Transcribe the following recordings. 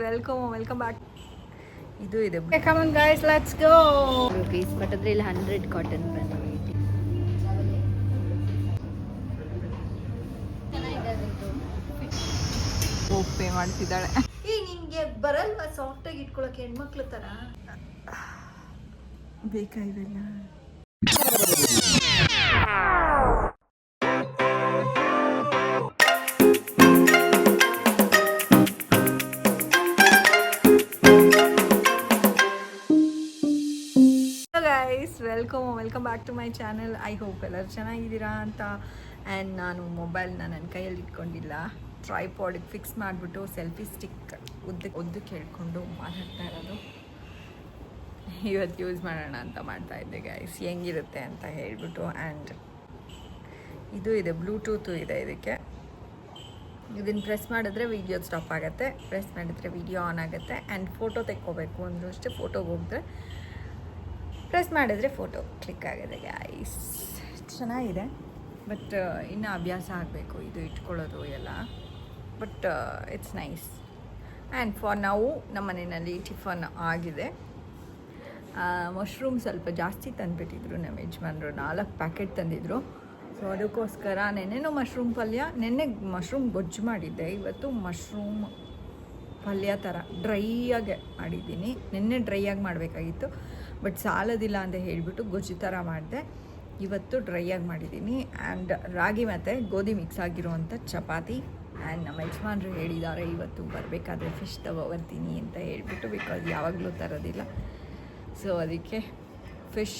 Welcome back. ಇದು ಇದೆ. Come on guys, let's go. Rupees but ಅದ್ರಲ್ಲಿ 100 ಕಾಟನ್ ಬಂದು ಪೇ ಮಾಡ್ತಿದ್ದಾಳೆ. ಈ ನಿಂಗೆ ಬರಲ್ವಾ ಸಾಫ್ಟ್ ಆಗಿ ಇಟ್ಕೊಳಕ್ಕೆ ಹೆಣ್ಮಕ್ಳು ತರ ಬೇಕಾ ಇವೆಲ್ಲ? Guys welcome back to my channel. I hope ಎಲ್ಲರೂ ಚೆನ್ನಾಗಿದ್ದೀರಾ ಅಂತ. ಆ್ಯಂಡ್ ನಾನು ಮೊಬೈಲ್ನ ನನ್ನ ಕೈಯಲ್ಲಿ ಇಟ್ಕೊಂಡಿಲ್ಲ, ಟ್ರೈಪಾಡಿಗೆ ಫಿಕ್ಸ್ ಮಾಡಿಬಿಟ್ಟು ಸೆಲ್ಫಿ ಸ್ಟಿಕ್ ಉದ್ದಕ್ಕೆ ಹೇಳ್ಕೊಂಡು ಮಾತಾಡ್ತಾ ಇರೋದು. ಇವತ್ತು ಯೂಸ್ ಮಾಡೋಣ ಅಂತ ಮಾಡ್ತಾ ಇದ್ದೆ ಗೈಸ್, ಹೆಂಗಿರುತ್ತೆ ಅಂತ ಹೇಳಿಬಿಟ್ಟು. ಆ್ಯಂಡ್ ಇದು ಇದೆ, ಬ್ಲೂಟೂತು ಇದೆ ಇದಕ್ಕೆ. ಇದನ್ನು ಪ್ರೆಸ್ ಮಾಡಿದ್ರೆ ವಿಡಿಯೋ ಸ್ಟಾಪ್ ಆಗುತ್ತೆ, ಪ್ರೆಸ್ ಮಾಡಿದ್ರೆ ವಿಡಿಯೋ ಆನ್ ಆಗುತ್ತೆ. ಆ್ಯಂಡ್ ಫೋಟೋ ತೆಕ್ಕೋಬೇಕು ಅಂದರೂ ಅಷ್ಟೇ, ಫೋಟೋಗೆ ಹೋಗಿದ್ರೆ ಪ್ರೆಸ್ ಮಾಡಿದ್ರೆ ಫೋಟೋ ಕ್ಲಿಕ್ ಆಗಿದೆ ಗೈಸ್. ಚೆನ್ನಾಗಿದೆ, ಬಟ್ ಇನ್ನೂ ಅಭ್ಯಾಸ ಆಗಬೇಕು ಇದು ಇಟ್ಕೊಳ್ಳೋದು ಎಲ್ಲ. But it's nice. And for ನಾವು ನಮ್ಮ ಮನೆಯಲ್ಲಿ ಟಿಫನ್ ಆಗಿದೆ. ಮಶ್ರೂಮ್ ಸ್ವಲ್ಪ ಜಾಸ್ತಿ ತಂದುಬಿಟ್ಟಿದ್ರು ನಮ್ಮ ಯಜಮಾನ್ರು, 4 ಪ್ಯಾಕೆಟ್ ತಂದಿದ್ರು. ಸೊ ಅದಕ್ಕೋಸ್ಕರ ನೆನ್ನೆನೂ ಮಶ್ರೂಮ್ ಪಲ್ಯ, ನೆನ್ನೆ ಮಶ್ರೂಮ್ ಗೊಜ್ಜು ಮಾಡಿದ್ದೆ, ಇವತ್ತು ಮಶ್ರೂಮ್ ಪಲ್ಯ ಥರ ಡ್ರೈಯಾಗಿ ಮಾಡಿದ್ದೀನಿ. ನೆನ್ನೆ ಡ್ರೈಯಾಗಿ ಮಾಡಬೇಕಾಗಿತ್ತು, ಬಟ್ ಸಾಲೋದಿಲ್ಲ ಅಂತ ಹೇಳಿಬಿಟ್ಟು ಗೊಜ್ಜು ಥರ ಮಾಡಿದೆ. ಇವತ್ತು ಡ್ರೈಯಾಗಿ ಮಾಡಿದ್ದೀನಿ. ಆ್ಯಂಡ್ ರಾಗಿ ಮತ್ತು ಗೋಧಿ ಮಿಕ್ಸ್ ಆಗಿರುವಂಥ ಚಪಾತಿ. ಆ್ಯಂಡ್ ನಮ್ಮ ಯಜಮಾನ್ರು ಹೇಳಿದ್ದಾರೆ ಇವತ್ತು ಬರಬೇಕಾದ್ರೆ ಫಿಶ್ ಬರ್ತೀನಿ ಅಂತ ಹೇಳ್ಬಿಟ್ಟು, ಬಿಕಾಸ್ ಯಾವಾಗಲೂ ತರೋದಿಲ್ಲ. ಸೊ ಅದಕ್ಕೆ ಫಿಶ್,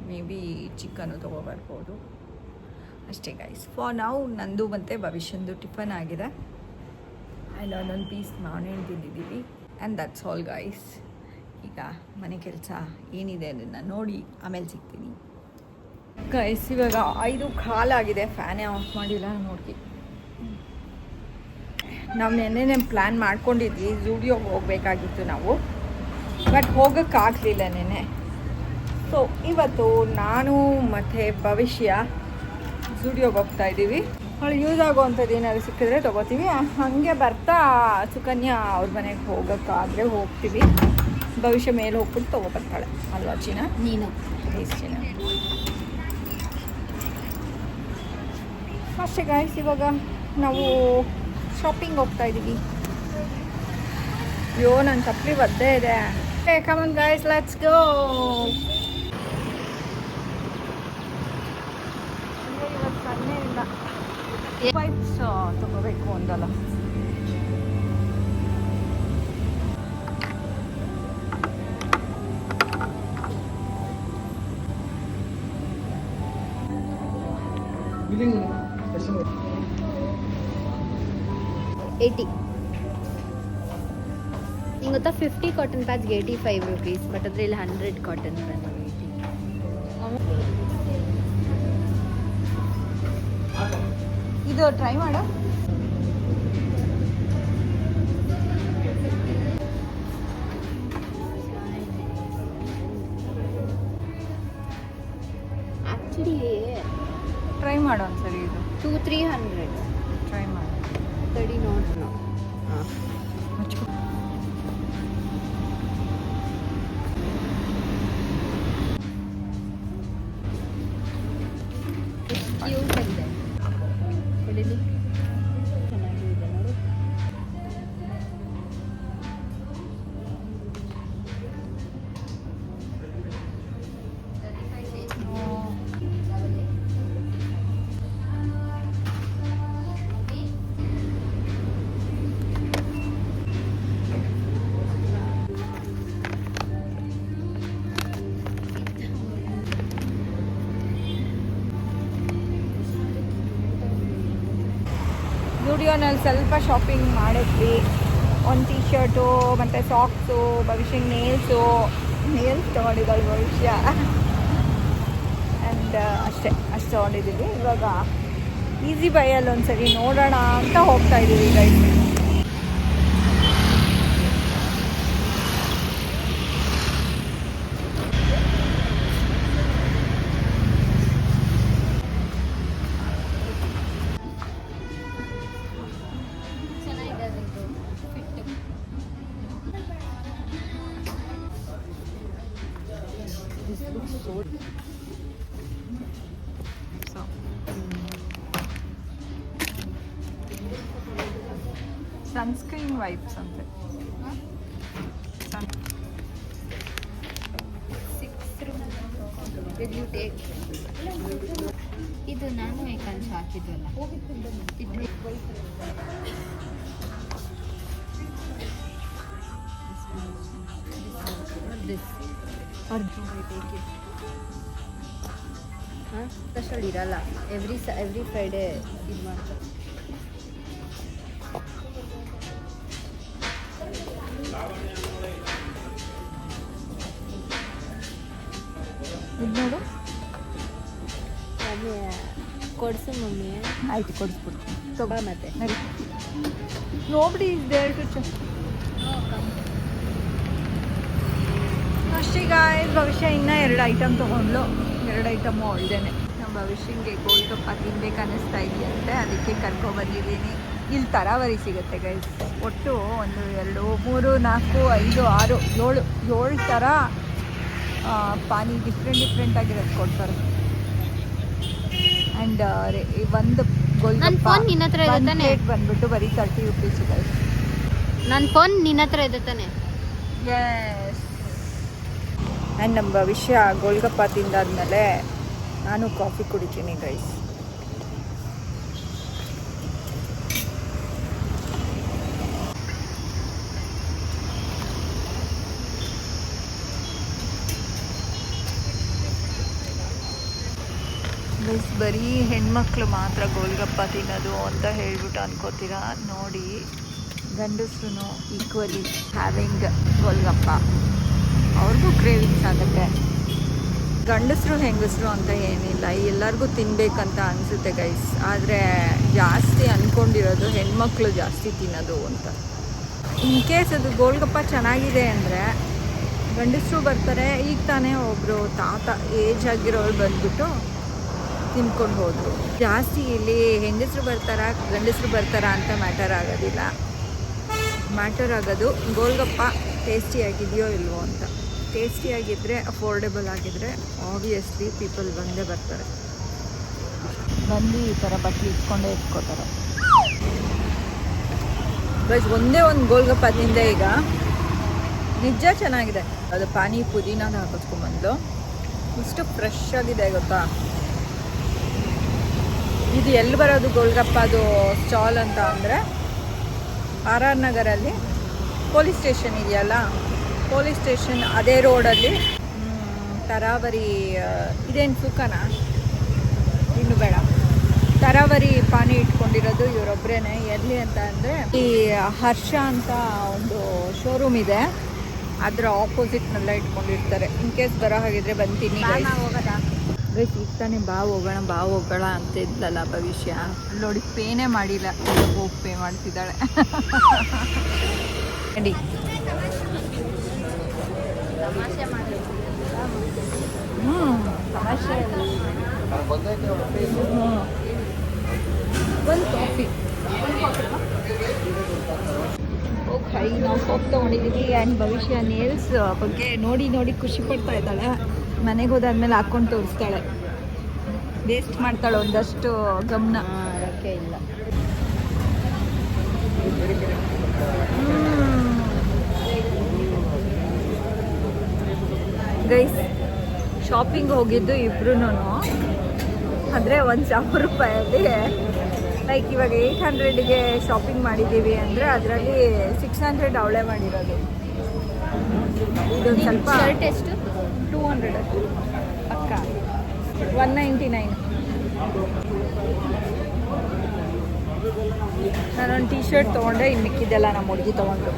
ಮೇ ಬಿ ಚಿಕನ್ನು ತೊಗೊಬರ್ಬೋದು ಅಷ್ಟೇ ಗೈಸ್. ಫಾರ್ ನಾವು ನಂದು ಮತ್ತು ಭವಿಷ್ಯಂದು ಟಿಫನ್ ಆಗಿದೆ. ಆ್ಯಂಡ್ ಒಂದೊಂದು ಪೀಸ್ ಮಾವಿನಹಣ್ಣು ತಿಂದಿದ್ದೀವಿ. And that's all guys. ಈಗ ಮನೆ ಕೆಲಸ ಏನಿದೆ ಅದನ್ನು ನೋಡಿ ಆಮೇಲೆ ಸಿಗ್ತೀನಿ ಗೈಸ್. ಇವಾಗ 5:15 ಫ್ಯಾನೇ ಆಫ್ ಮಾಡಿಲ್ಲ ನೋಡಿ. ನಾವು ನೆನ್ನೆ ಪ್ಲ್ಯಾನ್ ಮಾಡ್ಕೊಂಡಿದ್ವಿ, ಝೂಡಿಯೋಗೆ ಹೋಗಬೇಕಾಗಿತ್ತು ನಾವು, ಬಟ್ ಹೋಗೋಕ್ಕಾಗಲಿಲ್ಲ ನೆನ್ನೆ. ಸೊ ಇವತ್ತು ನಾನು ಮತ್ತು ಭವಿಷ್ಯ ಝೂಡಿಯೋಗೆ ಹೋಗ್ತಾ ಇದ್ದೀವಿ. ಅವಳು ಯೂಸ್ ಆಗುವಂಥದ್ದು ಏನಾದ್ರು ಸಿಕ್ಕಿದ್ರೆ ತೊಗೋತೀವಿ. ಹಾಗೆ ಬರ್ತಾ ಸುಕನ್ಯಾ ಅವ್ರ ಮನೆಗೆ ಹೋಗೋಕ್ಕಾದರೆ ಹೋಗ್ತೀವಿ. ಭವಿಷ್ಯ ಮೇಲೆ ಹೋಗ್ಬಿಟ್ಟು ತೊಗೊಬರ್ತಾಳೆ ಅಲ್ವಾ ಚಿನ್ನ? ನೀನು ಚಿನ್ನ ಅಷ್ಟೇ ಗಾಯ್ಸ್. ಇವಾಗ ನಾವು ಶಾಪಿಂಗ್ ಹೋಗ್ತಾ ಇದ್ದೀವಿ. ಅಯ್ಯೋ ನನ್ನ ಚಪ್ಪಲಿ ಒದ್ದೇ ಇದೆ. Come on guys, let's go. ಇವತ್ತು ಸನ್ನೆ ಇಲ್ಲ, ವೈಪ್ಸ್ ತೊಗೋಬೇಕು ಒಂದಲ್ಲ. $80. ನಿಂಗೆ ಗೊತ್ತಾ 50 ಕಾಟನ್ ಪ್ಯಾಚ್ಗೆ 85 ರೂಪೀಸ್, ಬಟ್ ಅದರಲ್ಲಿ 100 ಕಾಟನ್ ಬಂದು 80. ಇದು ಟ್ರೈ ಮಾಡು. ಆ್ಯಕ್ಚುಲಿ ಟ್ರೈ ಮಾಡು ಒಂದ್ಸರಿ. ಇದು 200-300 ಟ್ರೈ ಮಾಡು. 30 ನೋಟ್ ಹಾಂ ಕ್ಯೂಟ್ ಆಗಿದೆ. ಕೊಡಿಲಿ, ಚೆನ್ನಾಗಿದೆ ನೋಡು. ಝೂಡಿಯೋನಲ್ಲಿ ಸ್ವಲ್ಪ ಶಾಪಿಂಗ್ ಮಾಡಿದ್ವಿ. ಒಂದು ಟೀ ಶರ್ಟು ಮತ್ತು ಸಾಕ್ಸು, ಭವಿಷ್ಯಂಗೆ ನೇಲ್ಸ್ ತೊಗೊಂಡಿದ್ದಾಳೆ ಭವಿಷ್ಯ. ಆ್ಯಂಡ್ ಅಷ್ಟು ತೊಗೊಂಡಿದ್ದೀವಿ. ಇವಾಗ ಈಸಿ ಬೈಯಲ್ಲಿ ಒಂದ್ಸರಿ ನೋಡೋಣ ಅಂತ ಹೋಗ್ತಾ ಇದ್ದೀವಿ ಗೈಸ್. ಸೊ ಸನ್ಸ್ಕ್ರೀನ್ ವೈಪ್ಸ್ ಅಂತೆ. ಇದು ನಾನು ಏಕಂತ ಹಾಕಿದ್ವಲ್ಲ ಸ್ಪೆಷಲ್ ಇರಲ್ಲ. ಎವ್ರಿ ಫ್ರೈಡೇ ಇದು ಮಾಡ್ತಾರೆ. ಇದು ನೋಡು. ಮಮ್ಮಿ ಕೊಡ್ಸು ಮಮ್ಮಿ. ಆಯ್ತು, ಕೊಡಿಸ್ಬಿಡ್ತೀನಿ. ತಗೋ ಮತ್ತೆ ನಡಿ. Nobody is there to check. ಅಷ್ಟೇ ಗಾಯ್ಸ್, ಭವಿಷ್ಯ ಇನ್ನೂ 2 ಐಟಮ್ ತೊಗೊಂಡ್ಲು. 2 ಐಟಮು ಒಳ್ಳೆನೆ. ನಮ್ಮ ಭವಿಷ್ಯಂಗೆ ಗೋಲ್ಗಪ್ಪ ತಿನ್ಬೇಕು ಅನ್ನಿಸ್ತಾ ಇದೆಯಂತೆ, ಅದಕ್ಕೆ ಕರ್ಕೊಬಂದಿದ್ದೀನಿ. ಇಲ್ಲಿ ತರಾವರಿ ಸಿಗುತ್ತೆ ಗೈಸ್. ಒಟ್ಟು 1 2 3 4 5 6 7 ಥರ ಪಾನಿ ಡಿಫ್ರೆಂಟ್ ಆಗಿರೋದು ಕೊಡ್ತಾರೆ. ಆ್ಯಂಡ್ ಒಂದು ಗೋಲ್ಗಪ್ಪ ಫೋನ್ ನಿನ್ನ ಹತ್ರ ಇದೆ ತಾನೆ? ಪ್ಲೇಟ್ ಬಂದ್ಬಿಟ್ಟು ಬರೀ 30 ರೂಪೀಸ್ ಗೈಸ್. ನನ್ನ ಫೋನ್ ನಿನ್ನ ಹತ್ರ ಇದೆ ತಾನೆ? ಎಸ್. ಆ್ಯಂಡ್ ನಮ್ಮ ಭವಿಷ್ಯ ಗೋಲ್ಗಪ್ಪ ತಿಂದಾದ್ಮೇಲೆ ನಾನು ಕಾಫಿ ಕುಡಿತೀನಿ ಗೈಸ್. ಗೈಸ್, ಬರೀ ಹೆಣ್ಮಕ್ಳು ಮಾತ್ರ ಗೋಲ್ಗಪ್ಪ ತಿನ್ನೋದು ಅಂತ ಹೇಳ್ಬಿಟ್ಟು ಅನ್ಕೋತೀರಾ. ನೋಡಿ, ಗಂಡಸ್ರು ಈಕ್ವಲಿ ಹ್ಯಾವಿಂಗ್ ಗೋಲ್ಗಪ್ಪ. ಅವ್ರಿಗೂ ಕ್ರೇವಿಂಗ್ಸ್ ಆಗುತ್ತೆ. ಗಂಡಸರು ಹೆಂಗಸರು ಅಂತ ಏನಿಲ್ಲ, ಎಲ್ಲರಿಗೂ ತಿನ್ನಬೇಕಂತ ಅನಿಸುತ್ತೆ ಗೈಸ್. ಆದರೆ ಜಾಸ್ತಿ ಅಂದ್ಕೊಂಡಿರೋದು ಹೆಣ್ಮಕ್ಳು ಜಾಸ್ತಿ ತಿನ್ನೋದು ಅಂತ. ಇನ್ ಕೇಸ್ ಅದು ಗೋಲ್ಗಪ್ಪ ಚೆನ್ನಾಗಿದೆ ಅಂದರೆ ಗಂಡಸರು ಬರ್ತಾರೆ. ಈಗ ತಾನೇ ಒಬ್ಬರು ತಾತ ಏಜ್ ಆಗಿರೋರು ಬಂದ್ಬಿಟ್ಟು ತಿನ್ಕೊಂಡು ಹೋದರು. ಜಾಸ್ತಿ ಇಲ್ಲಿ ಹೆಂಗಸರು ಬರ್ತಾರಾ ಗಂಡಸರು ಬರ್ತಾರಾ ಅಂತ ಮ್ಯಾಟರ್ ಆಗೋದಿಲ್ಲ. ಮ್ಯಾಟರ್ ಆಗೋದು ಗೋಲ್ಗಪ್ಪ ಟೇಸ್ಟಿಯಾಗಿದೆಯೋ ಇಲ್ವೋ ಅಂತ. ಟೇಸ್ಟಿಯಾಗಿದ್ದರೆ, ಅಫೋರ್ಡೆಬಲ್ ಆಗಿದ್ದರೆ ಆಬ್ವಿಯಸ್ಲಿ ಪೀಪಲ್ ಬಂದೇ ಬರ್ತಾರೆ. ಬಂದು ಈ ಥರ ಬಟ್ಲಿ ಇಟ್ಕೊಂಡೇ ಇಟ್ಕೋತಾರೆ. ಬಸ್ ಒಂದೇ ಒಂದು ಗೋಲ್ಗಪ್ಪ ತಿಂದೆ ಈಗ. ನಿಜ ಚೆನ್ನಾಗಿದೆ. ಅದು ಪಾನಿ ಪುದೀನಾನ ಹಾಕಿಸ್ಕೊಂಬಂದು ಇಷ್ಟು ಫ್ರೆಶ್ ಆಗಿದೆ ಗೊತ್ತಾ. ಇದು ಎಲ್ಲಿ ಬರೋದು ಗೋಲ್ಗಪ್ಪ ಅದು ಸ್ಟಾಲ್ ಅಂತ ಅಂದರೆ RR ನಗರಲ್ಲಿ ಪೊಲೀಸ್ ಸ್ಟೇಷನ್ ಇದೆಯಲ್ಲ, ಪೊಲೀಸ್ ಸ್ಟೇಷನ್ ಅದೇ ರೋಡಲ್ಲಿ ತರಾವರಿ ಇದೇನು ಸುಖನಾ ಇನ್ನು ಬೇಡ. ತರಾವರಿ ಪಾನಿ ಇಟ್ಕೊಂಡಿರೋದು ಇವರೊಬ್ಬರೇನೆ. ಎಲ್ಲಿ ಅಂತ ಅಂದರೆ ಈ ಹರ್ಷ ಅಂತ ಒಂದು ಶೋರೂಮ್ ಇದೆ, ಅದರ ಆಪೋಸಿಟ್ನೆಲ್ಲ ಇಟ್ಕೊಂಡಿರ್ತಾರೆ. ಇನ್ ಕೇಸ್ ಬರೋ ಹಾಗಿದ್ರೆ ಬಂತೀನಿ ಗೈಸ್. ಈಗ ತಾನೇ ಬಾ ಹೋಗೋಣ ಅಂತ ಇದ್ಲಲ್ಲ ಭವಿಷ್ಯ. ನೋಡಿ, ಪೇನೇ ಮಾಡಿಲ್ಲ, ಹೋಗಿ ಪೇ ಮಾಡ್ತಿದ್ದಾಳೆ. ನಡಿ. ತಮಾಷೆ ಒಂದು ಕಾಫಿ. ಓಕೆ, ನಾವು ಕಾಫಿ ತೊಗೊಂಡಿದ್ದೀವಿ. ಆ್ಯಂಡ್ ಭವಿಷ್ಯ ನೇಲ್ಸ್ ಬಗ್ಗೆ ನೋಡಿ ಖುಷಿ ಪಡ್ತಾ ಇದ್ದಾಳೆ. ಮನೆಗೆ ಹೋದಾದ್ಮೇಲೆ ಹಾಕ್ಕೊಂಡು ತೋರಿಸ್ತಾಳೆ. ವೇಸ್ಟ್ ಮಾಡ್ತಾಳೆ ಒಂದಷ್ಟು ಗಮನ. ಅದಕ್ಕೆ ಇಲ್ಲ. ಗೈಸ್, ಶಾಪಿಂಗ್ ಹೋಗಿದ್ದು ಇಬ್ರು. ಅಂದರೆ 1,000 ರೂಪಾಯಲ್ಲಿ ಲೈಕ್ ಇವಾಗ 800ಗೆ ಶಾಪಿಂಗ್ ಮಾಡಿದ್ದೀವಿ ಅಂದರೆ ಅದರಲ್ಲಿ 600 ಅವಳೇ ಮಾಡಿರೋದು. ಇದೊಂದು ಸ್ವಲ್ಪ ಶರ್ಟ್ ಎಷ್ಟು? 200 ಪಕ್ಕ. 199. ನಾನೊಂದು ಟೀ ಶರ್ಟ್ ತೊಗೊಂಡೆ, ಇನ್ನು ಮಿಕ್ಕಿದ್ದೆಲ್ಲ ನಮ್ಮ ಹುಡುಗಿ ತೊಗೊಂಡು.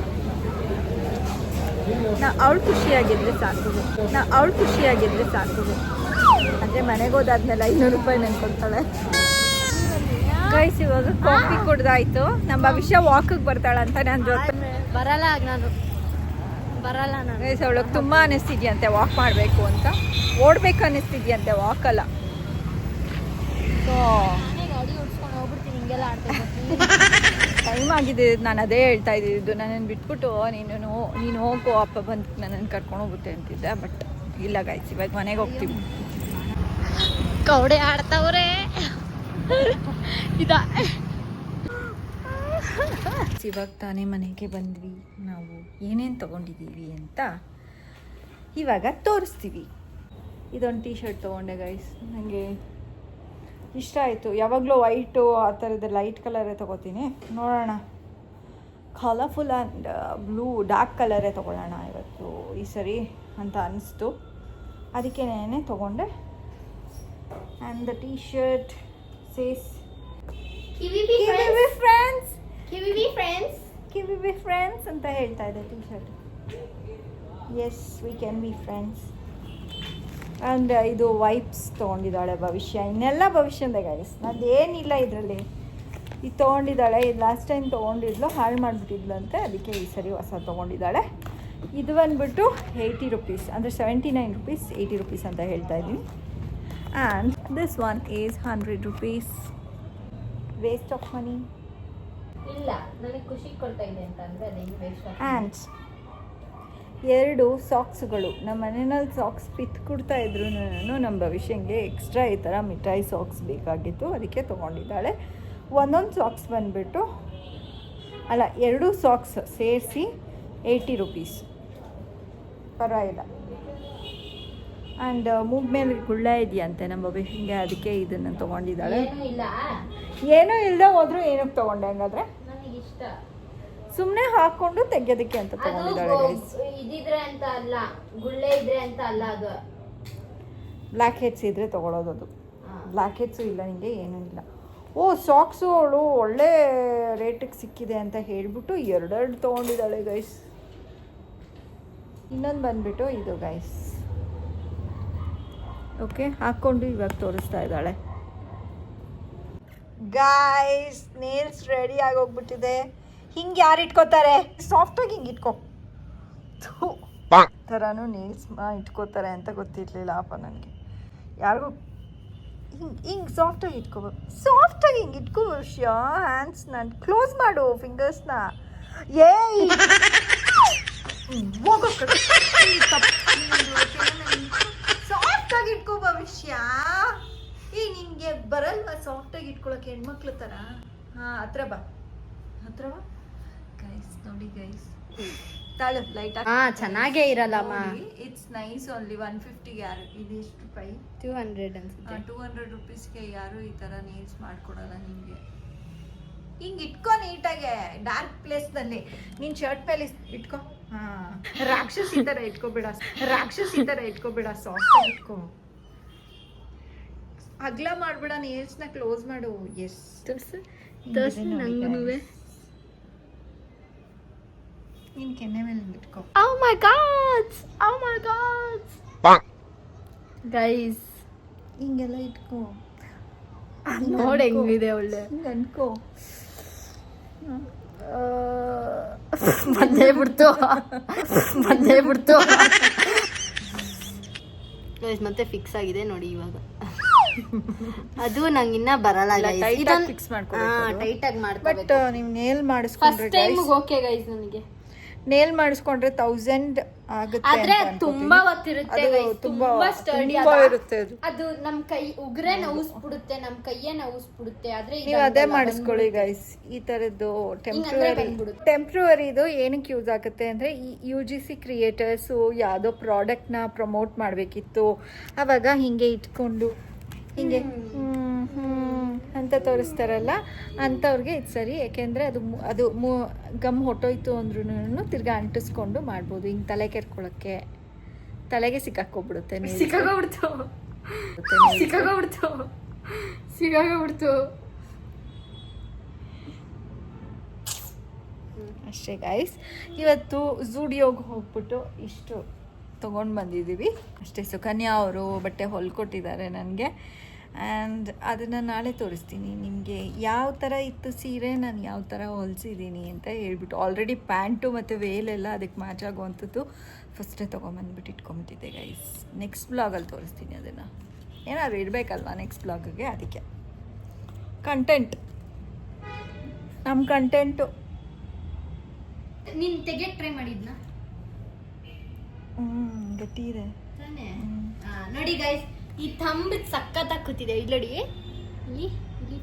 ಅವಳು ಖುಷಿಯಾಗಿದ್ದರೆ ಸಾಕು. ಅಂದರೆ ಮನೆಗೆ ಹೋದಾದ್ಮೇಲೆ 500 ರೂಪಾಯಿ ನೆನ್ಕೊಳ್ತಾಳೆ. ಗೈಸ್, ಇವಾಗ ಕಾಫಿ ಕುಡ್ದಾಯ್ತು. ನಮ್ಮ ಭವಿಷ್ಯ ವಾಕಿಗೆ ಬರ್ತಾಳಂತ ನನ್ನ ಜೊತೆ. ಬರಲ್ಲ ನಾನು. ಗೈಸ್, ಅವಳಿಗೆ ತುಂಬ ಅನ್ನಿಸ್ತಿದ್ಯಂತೆ ವಾಕ್ ಮಾಡಬೇಕು ಅಂತ. ಓಡ್ಬೇಕು ಅನ್ನಿಸ್ತಿದ್ಯಂತೆ, ವಾಕಲ್ಲ. ಸೊ ಗಾಡಿ ಓಡಿಸ್ಕೊಂಡು ಹೋಗ್ಬಿಡ್ತೀನಿ, ಹಿಂಗೆಲ್ಲ ಆಡ್ತೀನಿ. ಟೈಮ್ ಆಗಿದೆ. ನಾನು ಅದೇ ಹೇಳ್ತಾ ಇದ್ದಿದ್ದು, ನನ್ನನ್ನು ಬಿಟ್ಬಿಟ್ಟು ನೀನು ಹೋಗೋ, ಅಪ್ಪ ಬಂದು ನನ್ನನ್ನು ಕರ್ಕೊಂಡು ಹೋಗುತ್ತೆ ಅಂತಿದ್ದೆ. ಬಟ್ ಇಲ್ಲ ಗಾಯ್ಸ್, ಇವಾಗ ಮನೆಗೆ ಹೋಗ್ತೀವಿ. ಕೌಡೆ ಆಡ್ತಾವ್ರೆ ಇದ. ಇವಾಗ ತಾನೇ ಮನೆಗೆ ಬಂದ್ವಿ. ನಾವು ಏನೇನು ತೊಗೊಂಡಿದ್ದೀವಿ ಅಂತ ಇವಾಗ ತೋರಿಸ್ತೀವಿ. ಇದೊಂದು ಟೀ ಶರ್ಟ್ ತೊಗೊಂಡೆ ಗೈಸ್, ನನಗೆ ಇಷ್ಟ ಆಯಿತು. ಯಾವಾಗಲೂ ವೈಟು ಆ ಥರದ ಲೈಟ್ ಕಲರೇ ತೊಗೋತೀನಿ. ನೋಡೋಣ, ಕಲರ್ಫುಲ್ ಆ್ಯಂಡ್ ಬ್ಲೂ ಡಾರ್ಕ್ ಕಲರೇ ತೊಗೊಳ್ಳೋಣ ಇವತ್ತು ಈ ಸರಿ ಅಂತ ಅನಿಸ್ತು. ಅದಕ್ಕೇನೆ ತೊಗೊಂಡೆ. And the T shirt says friends ಅಂತ ಹೇಳ್ತಾ ಇದೆ T shirt. Yes, we can be friends. And ಇದು ವೈಪ್ಸ್ ತೊಗೊಂಡಿದ್ದಾಳೆ ಭವಿಷ್ಯ. ಇನ್ನೆಲ್ಲ ಭವಿಷ್ಯಂದೆ ಗೈಸ್, ನಂದು ಏನಿಲ್ಲ ಇದರಲ್ಲಿ. ಇದು ತೊಗೊಂಡಿದ್ದಾಳೆ. ಇದು ಲಾಸ್ಟ್ ಟೈಮ್ ತೊಗೊಂಡಿದ್ಲು, ಹಾಳು ಮಾಡಿಬಿಟ್ಟಿದ್ಲಂತೆ. ಅದಕ್ಕೆ ಈ ಸರಿ ಹೊಸ ತೊಗೊಂಡಿದ್ದಾಳೆ. ಇದು ಬಂದುಬಿಟ್ಟು 80 ರುಪೀಸ್, ಅಂದರೆ 79 ರುಪೀಸ್, 80 ರುಪೀಸ್ ಅಂತ ಹೇಳ್ತಾ ಇದ್ದೀನಿ. And this one is 100 rupees. Waste of money ಇಲ್ಲ, ನನಗೆ ಖುಷಿ ಕೊಡ್ತಾ ಇದೆ ಅಂತ ಅಂದರೆ ಅದೇನು ವೇಸ್ಟ್. ಆ್ಯಂಡ್ 2 ಸಾಕ್ಸ್ಗಳು. ನಮ್ಮ ಮನೆಯಲ್ಲಿ ಸಾಕ್ಸ್ ಕೊಡ್ತಾ ಇದ್ರು. ನಮ್ಮ ಭವಿಷ್ಯಂಗೆ ಎಕ್ಸ್ಟ್ರಾ ಈ ಥರ ಮಿಠಾಯಿ ಸಾಕ್ಸ್ ಬೇಕಾಗಿತ್ತು, ಅದಕ್ಕೆ ತೊಗೊಂಡಿದ್ದಾಳೆ. ಒಂದೊಂದು ಸಾಕ್ಸ್ ಬಂದುಬಿಟ್ಟು ಅಲ್ಲ, 2 ಸಾಕ್ಸ್ ಸೇರಿಸಿ 80 ರುಪೀಸ್, ಪರವಾಗಿಲ್ಲ. ಆ್ಯಂಡ್ ಮೂಗ್ ಮೇಲೆ ಗುಳ್ಳ ಇದೆಯಂತೆ ನಮ್ಮ ಭವಿಷ್ಯಂಗೆ, ಅದಕ್ಕೆ ಇದನ್ನು ತೊಗೊಂಡಿದ್ದಾಳೆ. ಏನೂ ಇಲ್ಲದೆ ಹೋದರೂ ಏನಕ್ಕೆ ತೊಗೊಂಡೆ ಹಂಗಾದ್ರೆ? ನನಗಿಷ್ಟ, ಸುಮ್ಮನೆ ಹಾಕೊಂಡು ತೆಗೆಯೋದಕ್ಕೆ ಅಂತ ತೊಗೊಂಡಿದ್ದಾಳೆ ಗೈಸ್. ಇದಿದ್ರೆ ಅಂತ ಅಲ್ಲ, ಗುಳ್ಳೆ ಇದ್ರೆ ಅಂತ ಅಲ್ಲ, ಅದು ಬ್ಲ್ಯಾಕ್ ಹೆಡ್ಸ್ ಇದ್ರೆ ತೊಗೊಳೋದು. ಅದು ಬ್ಲ್ಯಾಕ್ ಹೆಡ್ಸು ಇಲ್ಲ ನಿಮಗೆ, ಏನೂ ಇಲ್ಲ. ಓ, ಸಾಕ್ಸು ಅವಳು ಒಳ್ಳೆ ರೇಟಿಗೆ ಸಿಕ್ಕಿದೆ ಅಂತ ಹೇಳಿಬಿಟ್ಟು 2 ತೊಗೊಂಡಿದ್ದಾಳೆ ಗೈಸ್. ಇನ್ನೊಂದು ಬಂದುಬಿಟ್ಟು ಇದು ಗೈಸ್. ಓಕೆ, ಹಾಕ್ಕೊಂಡು ಇವಾಗ ತೋರಿಸ್ತಾ ಇದ್ದಾಳೆ ಗಾಯ್ಸ್. Nails ready ಆಗೋಗ್ಬಿಟ್ಟಿದೆ. ಹಿಂಗೆ ಯಾರು ಇಟ್ಕೋತಾರೆ? ಸಾಫ್ಟಾಗಿ ಹಿಂಗೆ ಇಟ್ಕೋ. ಥರನೂ ನೇಲ್ಸ್ ಇಟ್ಕೋತಾರೆ ಅಂತ ಗೊತ್ತಿರಲಿಲ್ಲ ಅಪ್ಪ ನನಗೆ. ಯಾರಿಗೂ ಹಿಂಗೆ ಸಾಫ್ಟಾಗಿ ಇಟ್ಕೋಬೇಕು. ಸಾಫ್ಟಾಗಿ ಹಿಂಗೆ ಇಟ್ಕೋ ವಿಷಯ. ಹ್ಯಾಂಡ್ಸ್ನ ಕ್ಲೋಸ್ ಮಾಡು, ಫಿಂಗರ್ಸ್ನ. ಸಾಫ್ಟಾಗಿ ಇಟ್ಕೋ ಭವಿಷ್ಯ. ನಿನಗೆ ಬರಲ್ವಾ ಸಾಫ್ಟಾಗಿ ಇಟ್ಕೊಳಕ್ಕೆ ಹೆಣ್ಮಕ್ಳು ಥರ? ಹಾಂ, ಹತ್ರ ಬಾ ಗೈಸ್. ನೋಡಿ ಗೈಸ್, ತಾಳು ಲೈಟ್. ಹಾಂ, ಚೆನ್ನಾಗೇ ಇರಲ್ಲಮ್ಮ. It's nice. ಓನ್ಲಿ 150ಗೆ ಯಾರು ಇದು ಎಷ್ಟು ರೂಪಾಯಿ? 200 ಅನ್ಸುತ್ತೆ. 200 ರುಪೀಸ್ಗೆ ಯಾರು ಈ ಥರ ನೇಲ್ಸ್ ಮಾಡ್ಕೊಡಲ್ಲ ನಿಮಗೆ. ಹಿಂಗೆ ಇಟ್ಕೋ ನೀಟಾಗೆ, ಡಾರ್ಕ್ ಪ್ಲೇಸ್ನಲ್ಲಿ. ನೀನು ಶರ್ಟ್ ಮೇಲೆ ಇಟ್ಕೋ. ಹಾಂ, ರಾಕ್ಷಸಿ ಥರ ಇಟ್ಕೋಬೇಡ, ಸಾಫ್ಟ್ ಇಟ್ಕೋ. ಅಗ್ಲ ಮಾಡಬೇಡ, ನೇಲ್ಸ್ನ ಕ್ಲೋಸ್ ಮಾಡು. ಎಸ್, ತೋರ್ಸು ನಂಗುನುವೆ. ನೀನು ಕೆನ್ನೆ ಮೇಲೆ ಇಟ್ಕೋ. Oh my god! ಗೈಸ್, ಹಿಂಗೆಲ್ಲ ಇಟ್ಕೋ. ನೋಡಿ ಹೆಂಗಿದೆ ಒಳ್ಳೆ. ಹಿಂಗೆ ಅನ್ಕೋ. ಬಂದೇ ಬಿಡ್ತು. ಗೈಸ್, ಮತ್ತೆ ಫಿಕ್ಸ್ ಆಗಿದೆ ನೋಡಿ ಇವಾಗ. ಅದು ನಂಗಿನ್ನ ಬರಲ್ಲ ಗೈಸ್. ಇದನ್ನ ಫಿಕ್ಸ್ ಮಾಡ್ಕೋಬೇಕು, ಟೈಟ್ ಆಗಿ ಬಟ್ ಮಾಡ್ಕೋಬೇಕು. ನೀವು ನೇಲ್ ಮಾಡಿಸ್ಕೊಂಡ್ರೆ ಫಸ್ಟ್ ಟೈಮ್ ಓಕೆ ಗೈಸ್, ನನಗೆ ನೇಲ್ ಮಾಡಿಸ್ಕೊಂಡ್ರೆ 1000 ಆಗುತ್ತೆ. ಆದ್ರೆ ತುಂಬಾ ಹೊತ್ತಿರುತ್ತೆ ಗೈಸ್, ತುಂಬಾ ಸ್ಟರ್ಡಿ ಇರುತ್ತೆ ಅದು. ಅದು ನಮ್ ಕೈ ಉಗ್ರೆ ನೋವಿಸ್ಬಿಡುತ್ತೆ, ನಮ್ ಕೈಯೇ ನೋವಿಸ್ಬಿಡುತ್ತೆ. ಆದ್ರೆ ನೀವು ಅದೇ ಮಾಡಿಸ್ಕೊಳ್ಳಿ ಗೈಸ್. ಈ ತರದ್ದು ಟೆಂಪ್ರವರಿದು ಏನಕ್ಕೆ ಯೂಸ್ ಆಗುತ್ತೆ ಅಂದರೆ, ಈ UGC ಕ್ರಿಯೇಟರ್ಸು ಯಾವುದೋ ಪ್ರಾಡಕ್ಟ್ನ ಪ್ರಮೋಟ್ ಮಾಡಬೇಕಿತ್ತು. ಆವಾಗ ಹಿಂಗೆ ಇಟ್ಕೊಂಡು ಹಿಂಗೆ ಅಂತ ತೋರಿಸ್ತಾರಲ್ಲ, ಅಂಥವ್ರಿಗೆ ಇದು ಸರಿ. ಯಾಕೆಂದರೆ ಅದು ಗಮ್ ಹೊಟ್ಟೋಯ್ತು ಅಂದ್ರೂ ತಿರ್ಗಾ ಅಂಟಿಸ್ಕೊಂಡು ಮಾಡ್ಬೋದು. ಹಿಂಗೆ ತಲೆ ಕೆರ್ಕೊಳ್ಳೋಕ್ಕೆ, ತಲೆಗೆ ಸಿಕ್ಕಾಕ್ಕೊಬಿಡುತ್ತೆ. ಸಿಕ್ಕಾಗೋಗ್ಬಿಡ್ತು. ಅಷ್ಟೇ ಗೈಸ್. ಇವತ್ತು ಝೂಡಿಯೋಗೆ ಹೋಗ್ಬಿಟ್ಟು ಇಷ್ಟು ತೊಗೊಂಡು ಬಂದಿದ್ದೀವಿ ಅಷ್ಟೇ. ಸುಕನ್ಯಾ ಅವರು ಬಟ್ಟೆ ಹೊಲ್ಕೊಟ್ಟಿದ್ದಾರೆ ನನಗೆ. ಆ್ಯಂಡ್ ಅದನ್ನು ನಾಳೆ ತೋರಿಸ್ತೀನಿ ನಿಮಗೆ. ಯಾವ ಥರ ಇತ್ತು ಸೀರೆ, ನಾನು ಯಾವ ಥರ ಹೊಲಿಸಿದ್ದೀನಿ ಅಂತ ಹೇಳ್ಬಿಟ್ಟು. ಆಲ್ರೆಡಿ ಪ್ಯಾಂಟು ಮತ್ತು ವೇಲೆಲ್ಲ ಅದಕ್ಕೆ ಮ್ಯಾಚ್ ಆಗುವಂಥದ್ದು ಫಸ್ಟೇ ತೊಗೊಂಬಂದ್ಬಿಟ್ಟು ಇಟ್ಕೊಂಬಿಟ್ಟಿದ್ದೆ ಗೈಸ್. ನೆಕ್ಸ್ಟ್ ಬ್ಲಾಗಲ್ಲಿ ತೋರಿಸ್ತೀನಿ ಅದನ್ನು. ಏನಾದರೂ ಇರಬೇಕಲ್ವಾ ನೆಕ್ಸ್ಟ್ ಬ್ಲಾಗಿಗೆ, ಅದಕ್ಕೆ ಕಂಟೆಂಟ್, ನಮ್ಮ ಕಂಟೆಂಟು. ನೀನು ತೆಗೆಯಕ್ಕೆ ಟ್ರೈ ಮಾಡಿದ್ನಾ? ಗಟ್ಟಿ ಇದೆ. ತಾನೇ ನೋಡಿ ಗೈಸ್, ಈ ತಂಬ್ ಸಕ್ಕತ್ತಾಗಿ ಕೂತಿದೆ. ಇಲ್ಲಿ ನೋಡಿ, ಇಲ್ಲಿ ಇಲ್ಲಿ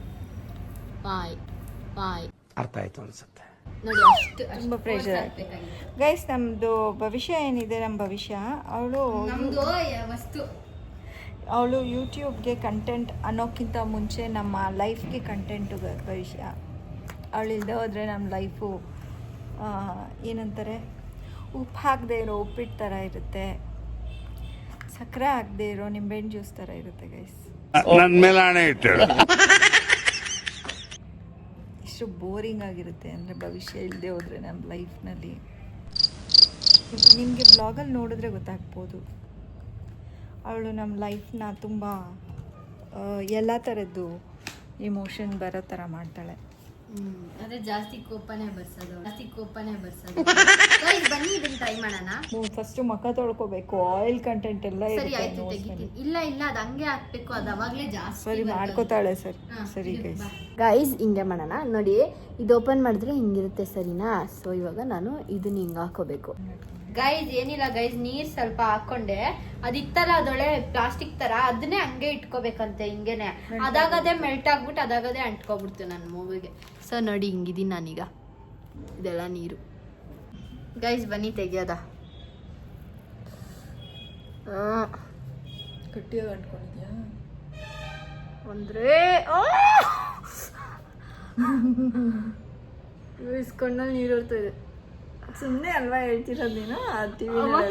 ಬಾಯ್ ಬಾಯ್ ಅರ್ಥ ಆಯ್ತು ಅನ್ಸುತ್ತೆ. ನೋಡಿ, ಅಷ್ಟು ತುಂಬ ಪ್ರೆಷರ್ ಗೈಸ್. ನಮ್ಮದು ಭವಿಷ್ಯ ಏನಿದೆ, ನಮ್ಮ ಭವಿಷ್ಯ ನಮ್ದು ವಸ್ತು. ಅವಳು ಯೂಟ್ಯೂಬ್ಗೆ ಕಂಟೆಂಟ್ ಅನ್ನೋಕ್ಕಿಂತ ಮುಂಚೆ ನಮ್ಮ ಲೈಫ್ಗೆ ಕಂಟೆಂಟು ಭವಿಷ್ಯ. ಅವಳಿಲ್ಲದೆ ಹೋದರೆ ನಮ್ಮ ಲೈಫು ಏನಂತಾರೆ, ಉಪ್ಪು ಹಾಕದೇ ಇರೋ ಉಪ್ಪಿಟ್ಟು ಥರ ಇರುತ್ತೆ, ಸಕ್ಕರೆ ಹಾಕದೇ ಇರೋ ನಿಂಬೆಹಣ್ಣು ಜ್ಯೂಸ್ ಥರ ಇರುತ್ತೆ ಗೈಸ್. ನನ್ನ ಮೇಲೆ ಹಣೆ ಇಟ್ಟಳು. ಎಷ್ಟು ಬೋರಿಂಗ್ ಆಗಿರುತ್ತೆ ಅಂದರೆ ಭವಿಷ್ಯ ಇಲ್ಲದೆ ಹೋದರೆ ನಮ್ಮ ಲೈಫ್ನಲ್ಲಿ. ನಿಮಗೆ ಬ್ಲಾಗಲ್ಲಿ ನೋಡಿದ್ರೆ ಗೊತ್ತಾಗ್ಬೋದು, ಅವಳು ನಮ್ಮ ಲೈಫ್ನ ತುಂಬ ಎಲ್ಲ ಥರದ್ದು ಇಮೋಷನ್ ಬರೋ ಥರ ಮಾಡ್ತಾಳೆ. ಅದೇ ಜಾಸ್ತಿ ಕೋಪನೇ ಬರ್ಸೋದು. ಬನ್ನಿ ಇದನ್ನ ಟ್ರೈ ಮಾಡೋಣ. ಫಸ್ಟು ಮುಖ ತೊಳ್ಕೊಬೇಕು, ಆಯಿಲ್ ಕಂಟೆಂಟ್ ಎಲ್ಲ ಸರಿ ಇರುತ್ತೆ ಆಯ್ತು, nose ತೆಗಿತೀನಿ. ನಲ್ಲಿ. ಇಲ್ಲ ಅದು ಹಂಗೆ ಹಾಕ್ಬೇಕು, ಅದು ಅವಾಗಲೇ ಜಾಸ್ತಿ. ಸರಿ ಮಾಡ್ಕೋತಾಳೆ ಸರ್. ಸರಿ ಗೈಸ್, ಹಿಂಗೆ ಮಾಡೋಣ ನೋಡಿ. ಇದು ಓಪನ್ ಮಾಡಿದ್ರೆ ಹಿಂಗಿರುತ್ತೆ, ಸರಿನಾ? ಸೊ ಇವಾಗ ನಾನು ಇದನ್ನ ಹಿಂಗೆ ಹಾಕೋಬೇಕು ಗೈಸ್. ಏನಿಲ್ಲ ಗೈಸ್, ನೀರ್ ಸ್ವಲ್ಪ ಹಾಕೊಂಡೆ, ಅದಿತ್ತಲ್ಲ ಅದೊಳೆ ಪ್ಲಾಸ್ಟಿಕ್ ತರ, ಅದನ್ನೇ ಹಂಗೆ ಇಟ್ಕೋಬೇಕಂತೆ, ಹಿಂಗೇನೆ. ಅದಾಗದೇ ಮೆಲ್ಟ್ ಆಗ್ಬಿಟ್ಟು ಅದಾಗದೇ ಅಂಟ್ಕೊಬಿಡ್ತು ನನ್ನ ಮೂವಿಗೆ. ಸೊ ನೋಡಿ, ಹಿಂಗಿದ್ದೀನಿ ನಾನೀಗ. ಇದೆಲ್ಲ ನೀರು ಗೈಸ್. ಬನ್ನಿ ತೆಗಿಯೋದ. ಗಟ್ಟಿಯಾಗಿ ಅಂಟ್ಕೊಂಡಿದ್ಯಾ ಅಂದ್ರೆ ಕಣ್ಣಲ್ಲಿ ನೀರು ಬರ್ತಾ ಇದೆ. ಸುಮ್ಮನೆ ಅಲ್ವಾ ಹೇಳ್ತಿರೋದು ನೀನು?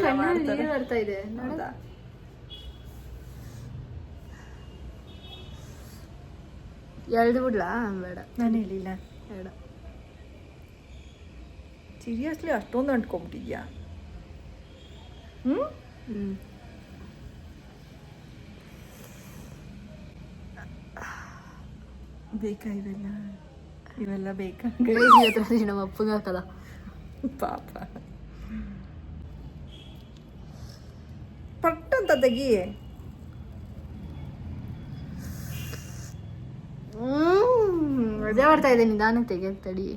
ಕಣ್ಣಲ್ಲಿ ನೀರು ಬರ್ತಾ ಇದೆ. ಎಳ್ದು ಬಿಡ್ಲಾ? ಬೇಡ, ನಾನು ಹೇಳಿಲ್ಲ. ಬೇಡ. ಸೀರಿಯಸ್ಲಿ ಅಷ್ಟೊಂದು ಅಂಟ್ಕೊಂಬಿಟ್ಟಿದ್ಯಾ? ಬೇಕಾ ಇವೆಲ್ಲ ಬೇಕಾ? ನಮ್ಮ ಅಪ್ಪಗೆ ಹಾಕದ ಪಾಪ. ಪಟ್ಟಂತ ತೆಗಿ. ಮಜಾ ಬರ್ತಾ ಇದೆ. ನಿಧಾನ ತೆಗಿಯಕ್ ತಡಿ.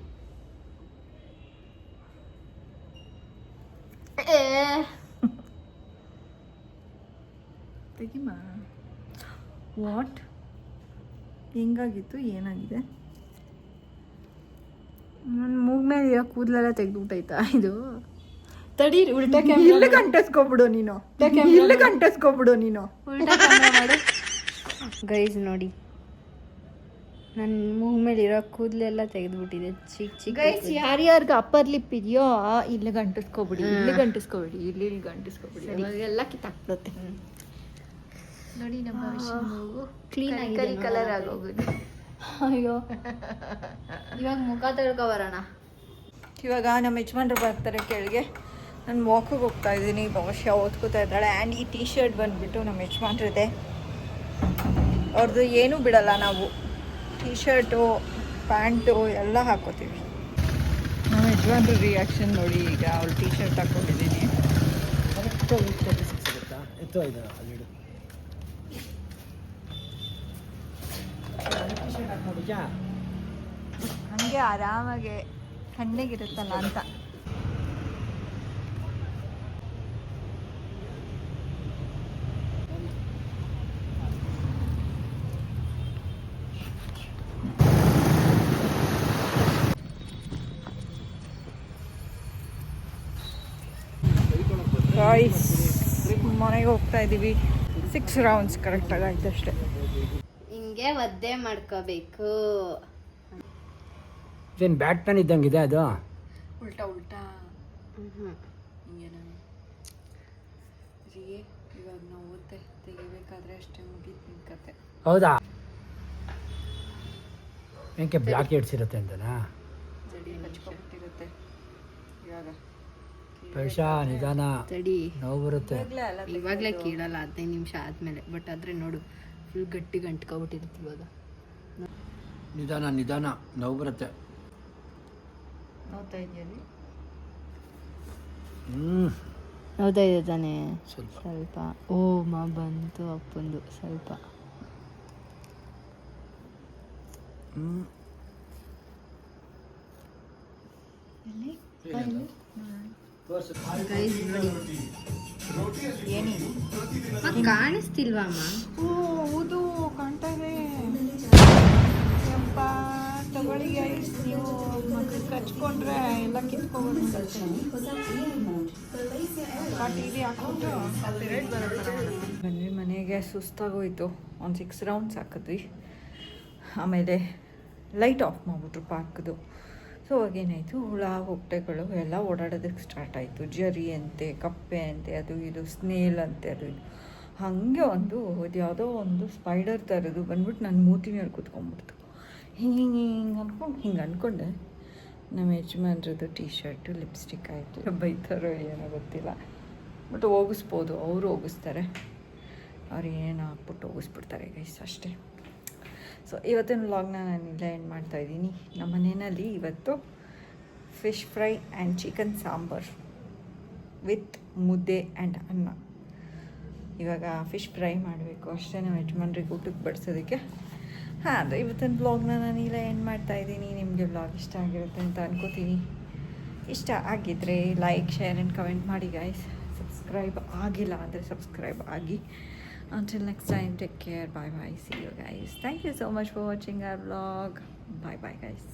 ತೆಗಿಮಾ. ವಾಟ್? ಹೆಂಗಾಗಿತ್ತು? ಏನಾಗಿದೆ? ನನ್ನ ಮೂಗ್ ಮೇಲೆ ಇರೋ ಕೂದಲೆಲ್ಲ ತೆಗ್ದುಬಿಟ್ಟೈತಾ ಇದು? ತಡಿ, ಉಲ್ಟಾ ಇಲ್ಲಿ ಕಂಟಿಸ್ಕೊಬಿಡು ನೀನು. ಇಲ್ಲಿ ಕಂಟಿಸ್ಕೊಬಿಡು ನೀನು. ಉಲ್ಟಾ ಕ್ಯಾಮ್ರಾ ಮಾಡು ಗೈಸ್. ನೋಡಿ, ನನ್ನ ಮೂಗ್ ಮೇಲೆ ಇರೋ ಕೂದಲೆಲ್ಲ ತೆಗೆದ್ಬಿಟ್ಟಿದೆ, ಚಿಕ್ಕ ಗೈಸ್. ಯಾರ್ಯಾರ್ಗ ಅಪ್ಪರ್ ಲಿಪ್ ಇದೆಯೋ ಇಲ್ಲಿ ಗಂಟಿಸ್ಕೊಬಿಡಿ, ಇಲ್ಲಿ ಗಂಟಿಸ್ಕೊಬಿಡಿ, ಇಲ್ಲಿ ಗಂಟಿಸ್ಕೊಬಿಡಿ. ಇವಾಗೆಲ್ಲ ಕಿತ್ತಾಕ್ಬಿಡುತ್ತೆ. ನೋಡಿ, ನಮ್ಮ ಭವಿಷ್ಯ ಮೂಗು ಕ್ಲೀನ್ ಆಗಿ ಕರಿ ಕಲರ್ ಆಗೋಗಿದೆ. ಅಯ್ಯೋ, ಇವಾಗ ಮುಖ ತೊಳ್ಕೊ ಬರೋಣ. ಇವಾಗ ನಮ್ಮ ಯಜಮಾನ್ರು ಬರ್ತಾರೆ ಕೆಳಗೆ. ನಾನು ವಾಕಿಗೆ ಹೋಗ್ತಾ ಇದ್ದೀನಿ, ಭವಿಷ್ಯ ಓದ್ಕೋತಾ ಇದ್ದಾಳೆ. ಆ್ಯಂಡ್ ಈ ಟೀ ಶರ್ಟ್ ಬಂದುಬಿಟ್ಟು ನಮ್ಮ ಯಜಮಾನ್ರದೆ. ಅವ್ರದ್ದು ಏನೂ ಬಿಡಲ್ಲ, ನಾವು ಟೀ ಶರ್ಟು ಪ್ಯಾಂಟು ಎಲ್ಲ ಹಾಕೋತೀವಿ. ನಮ್ಮ ಯಜಮಾನ್ರ ರಿಯಾಕ್ಷನ್ ನೋಡಿ. ಈಗ ಅವಳು ಟೀ ಶರ್ಟ್ ಹಾಕ್ಕೊಂಡಿದ್ದೀನಿ. ಹಂಗೆ ಆರಾಮಾಗಿ ತಣ್ಣಗಿರುತ್ತಲ್ಲ ಅಂತ. ಗಾಯ್ಸ್, ಮನೆಗೆ ಹೋಗ್ತಾ ಇದ್ದೀವಿ. 6 ರೌಂಡ್ಸ್ ಕರೆಕ್ಟಾಗಿ ಆಯ್ತು ಅಷ್ಟೇ. ಹಿಂಗೆ ಒದ್ದೆ ಮಾಡ್ಕೋಬೇಕು. ಏನು ಬ್ಯಾಟ್ಮನ್ ಇದ್ದಂಗಿದೆ ಅದು? ಉಲ್ಟಾ ಹಿಂಗೇನ ಇವಾಗ ನಾವು ಓದ್ತೆ ತೆಗಿಬೇಕಾದ್ರೆ ಅಷ್ಟೇ ಮುಗೀತು ಕತೆ. ಹೌದಾ? ಏನಕ್ಕೆ ಬ್ಲಾಕ್ ಹೆಡ್ಸ್ ಇರುತ್ತೆ ಅಂತನಾ? ಜಡಿ ಹಚ್ಕೊಬಿಟ್ಟಿರುತ್ತೆ. ಇವಾಗ ಪೈಸಾ ನಿಧಾನ, ತಡಿ, ನೋವು ಬರುತ್ತೆ. ಇವಾಗಲೇ ಕೀಳಲ್ಲ, 15 ನಿಮಿಷ ಆದಮೇಲೆ. ಬಟ್ ಆದರೆ ನೋಡು, ಫುಲ್ ಗಟ್ಟಿ ಗಂಟ್ಕೊಬಿಟ್ಟಿರುತ್ತೆ ಇವಾಗ. ನಿಧಾನ, ನೋವು ಬರುತ್ತೆ. ನೋಡ್ತಾ ಇದೆಯಲ್ಲಿ ಹೌದಾ? ಇದೆ ತಾನೇ? ಸ್ವಲ್ಪ ಓ ಬಂತು ಅಪ್ಪಂದು ಸ್ವಲ್ಪ. ಗೈಸ್ ನೋಡಿ, ಏನಿದೆ ಕಾಣಿಸ್ತಿಲ್ವಾ ಅಮ್ಮ? ಓ ಹೌದು ಕಾಣ್ತಾ ಇದೆ. ಯಪ್ಪ ತಗೊಳ್ಳಿ ಗೈಸ್, ನೀವು ಮಕ್ಕಳು ಹಚ್ಕೊಂಡ್ರೆ ಎಲ್ಲ ಕಿತ್ಕೊಬೋದು. ಟಿವಿ ಹಾಕ್ಬಿಟ್ಟು ಪಿರಿಯಡ್ ಬರೋ ಥರ ಬಂದ್ವಿ ಮನೆಗೆ. ಸುಸ್ತಾಗೋಯ್ತು. ಒಂದು 6 ರೌಂಡ್ಸ್ ಹಾಕಿದ್ವಿ, ಆಮೇಲೆ ಲೈಟ್ ಆಫ್ ಮಾಡಿಬಿಟ್ರು ಪಾರ್ಕ್ದು. ಸೊ ಅವಾಗೇನಾಯಿತು, ಹುಳ ಹೊಟ್ಟೆಗಳು ಎಲ್ಲ ಓಡಾಡೋದಕ್ಕೆ ಸ್ಟಾರ್ಟ್ ಆಯಿತು. ಜರಿ ಅಂತೆ, ಕಪ್ಪೆ ಅಂತೆ, ಅದು ಇದು ಸ್ನೇಲ್ ಅಂತೆ, ಅದು ಇದು. ಹಾಗೆ ಒಂದು ಅದು ಯಾವುದೋ ಒಂದು ಸ್ಪೈಡರ್ ಥರದ್ದು ಬಂದ್ಬಿಟ್ಟು ನನ್ನ ಮೂತಿ ಮೇಲೆ ಕೂತ್ಕೊಂಡ್ಬಿಡ್ತು. ಹಿಂಗೆ ಅಂದ್ಕೊಂಡೆ. ನಮ್ಮ ಯಜಮಾನ್ರದ್ದು ಟೀ ಶರ್ಟು ಲಿಪ್ಸ್ಟಿಕ್ ಆಯಿತು. ಬೈತಾರೋ ಏನೋ ಗೊತ್ತಿಲ್ಲ, ಬಟ್ ಹೋಗಿಸ್ಬೋದು, ಅವರು ಹೋಗಿಸ್ತಾರೆ. ಅವ್ರು ಏನು ಹಾಕ್ಬಿಟ್ಟು ಹೋಗಿಸ್ಬಿಡ್ತಾರೆ ಗೈಸ್, ಅಷ್ಟೇ. ಸೊ ಇವತ್ತಿನ ವ್ಲಾಗ್ನ ನಾನು ಇಲ್ಲೇ ಎಂಡ್ ಮಾಡ್ತಾಯಿದ್ದೀನಿ. ನಮ್ಮ ಮನೆಯಲ್ಲಿ ಇವತ್ತು fish fry and chicken sambar with ಮುದ್ದೆ ಆ್ಯಂಡ್ ಅನ್ನ. ಇವಾಗ ಫಿಶ್ ಫ್ರೈ ಮಾಡಬೇಕು ಅಷ್ಟೇ ನಮ್ಮ ಯಜಮಾನ್ರಿಗೆ ಊಟಕ್ಕೆ ಬಡಿಸೋದಕ್ಕೆ. ಹಾಂ, ಅದು ಇವತ್ತಿನ ವ್ಲಾಗ್ನ ನಾನು ಇಲ್ಲೇ ಎಂಡ್ ಮಾಡ್ತಾಯಿದ್ದೀನಿ. ನಿಮಗೆ ವ್ಲಾಗ್ ಇಷ್ಟ ಆಗಿರುತ್ತೆ ಅಂತ ಅನ್ಕೋತೀನಿ. ಇಷ್ಟ ಆಗಿದ್ದರೆ ಲೈಕ್, ಶೇರ್ ಆ್ಯಂಡ್ ಕಮೆಂಟ್ ಮಾಡಿ ಗೈಸ್. ಸಬ್ಸ್ಕ್ರೈಬ್ ಆಗಿಲ್ಲ ಅಂದರೆ ಸಬ್ಸ್ಕ್ರೈಬ್ ಆಗಿ. Until next time, take care. Bye bye. See you guys. Thank you so much for watching our vlog. Bye bye guys.